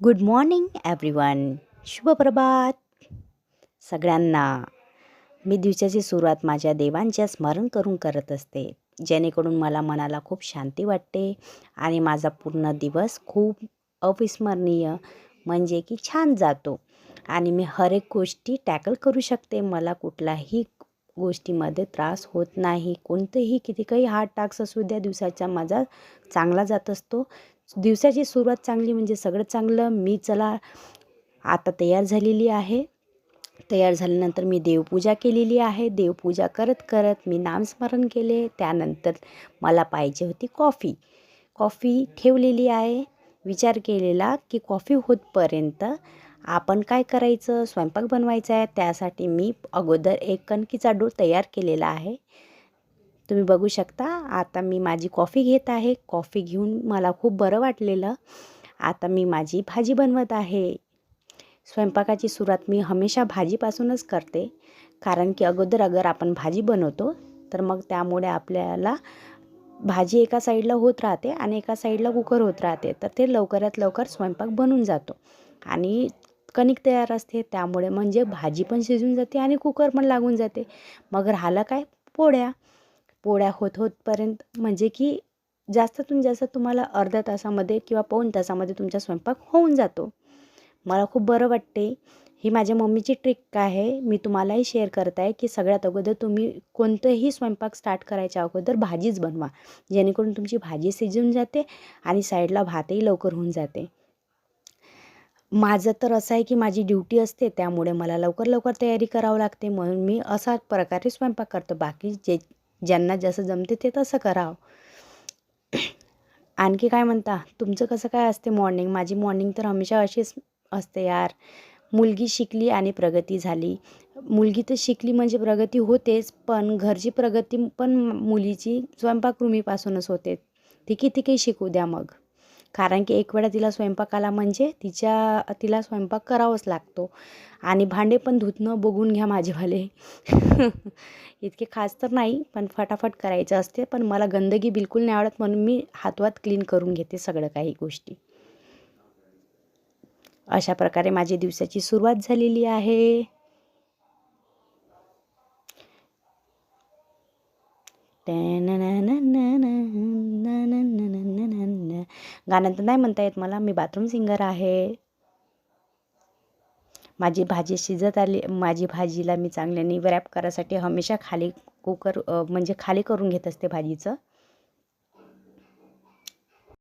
Good morning everyone. शुभ प्रभात सगळ्यांना. मी दिवसाची सुरुवात माझ्या देवांचे स्मरण करून करत असते, जेणेकरून मला मनाला खूप शांती वाटते आणि माझा पूर्ण दिवस खूप अविस्मरणीय म्हणजे की छान जातो आणि मी हर एक गोष्टी टॅकल करू शकते. मला कुठलाही गोष्टीमध्ये त्रास होत नाही. कोणतेही किती काही हार्ड टास्क असू द्या, दिवसाचा माझा चांगला जात असतो. दिवसाची सुरुवात चांगली म्हणजे सगळं चांगलं. मी चला आता तयार झालेली आहे. तयार झाल्यानंतर मी देवपूजा केलेली आहे. देवपूजा करत करत मी नामस्मरण केले. त्यानंतर मला पाहिजे होती कॉफी ठेवलेली आहे. विचार केलेला की कॉफी होतपर्यंत आपण काय करायचं, स्वयंपाक बनवायचा आहे. त्यासाठी मी अगोदर एक कणकीचा डो तयार केलेला आहे. तुम्ही बघू शकता. आता मी माझी कॉफी घेत आहे. कॉफी घेऊन मला खूप बरं वाटलेलं. आता मी माझी भाजी बनवत आहे. स्वयंपाकाची सुरुवात मी हमेशा भाजीपासूनच करते, कारण की अगर आपण भाजी बनवतो तर मग त्यामुळे आपल्याला भाजी एका साईडला होत राहते आणि एका साईडला कुकर होत राहते, तर ते लवकरात लवकर स्वयंपाक बनून जातो आणि कणिक तयार असते. त्यामुळे म्हणजे भाजी पण शिजून जाते आणि कुकर पण लागून जाते. मग राहिलं काय, पोळ्या होतपर्यंत म्हणजे की जास्तीतून जास्त तुम्हाला अर्ध्या तासामध्ये किंवा पाऊण तासामध्ये तुमचा स्वयंपाक होऊन जातो. मला खूप बरं वाटते. ही माझ्या मम्मीची ट्रिक आहे. मी तुम्हालाही शेअर करत आहे की सगळ्यात अगोदर तुम्ही कोणतंही स्वयंपाक स्टार्ट करायच्या अगोदर भाजीच बनवा, जेणेकरून तुमची भाजी शिजून जाते आणि साईडला भातही लवकर होऊन जाते. माझं तर असं आहे की माझी ड्युटी असते, त्यामुळे मला लवकर तयारी करावं लागते, म्हणून मी अशा प्रकारे स्वयंपाक करतो. बाकी ज्यांना जसं जमते ते तसं करावं. आणखी काय म्हणता, तुमचं कसं काय असते मॉर्निंग? माझी मॉर्निंग तर हमेशा अशीच असते यार. मुलगी शिकली आणि प्रगती झाली. मुलगी तर शिकली म्हणजे प्रगती होतेच, पण घरची प्रगती पण मुलीची स्वयंपाकगृहीपासूनच होते. ती किती काही शिकू द्या मग, कारण की एक वेळा तिला स्वयंपाक आला म्हणजे तिला स्वयंपाक करावाच लागतो. आणि भांडे पण धुतणं बघून घ्या माझेवाले. इतके खास तर नाही, पण फटाफट करायचं असते. पण मला गंदगी बिलकुल नाही आवडत, म्हणून मी हातवात क्लीन करून घेते सगळं काही गोष्टी. अशा प्रकारे माझी दिवसाची सुरुवात झालेली आहे. गाणं तर नाही म्हणता येत मला, मी बाथरूम सिंगर आहे. माझी भाजी शिजत आली. माझी भाजीला मी चांगल्याने रॅप करायसाठी हमेशा खाली कुकर म्हणजे खाली करून घेत असते भाजीचं.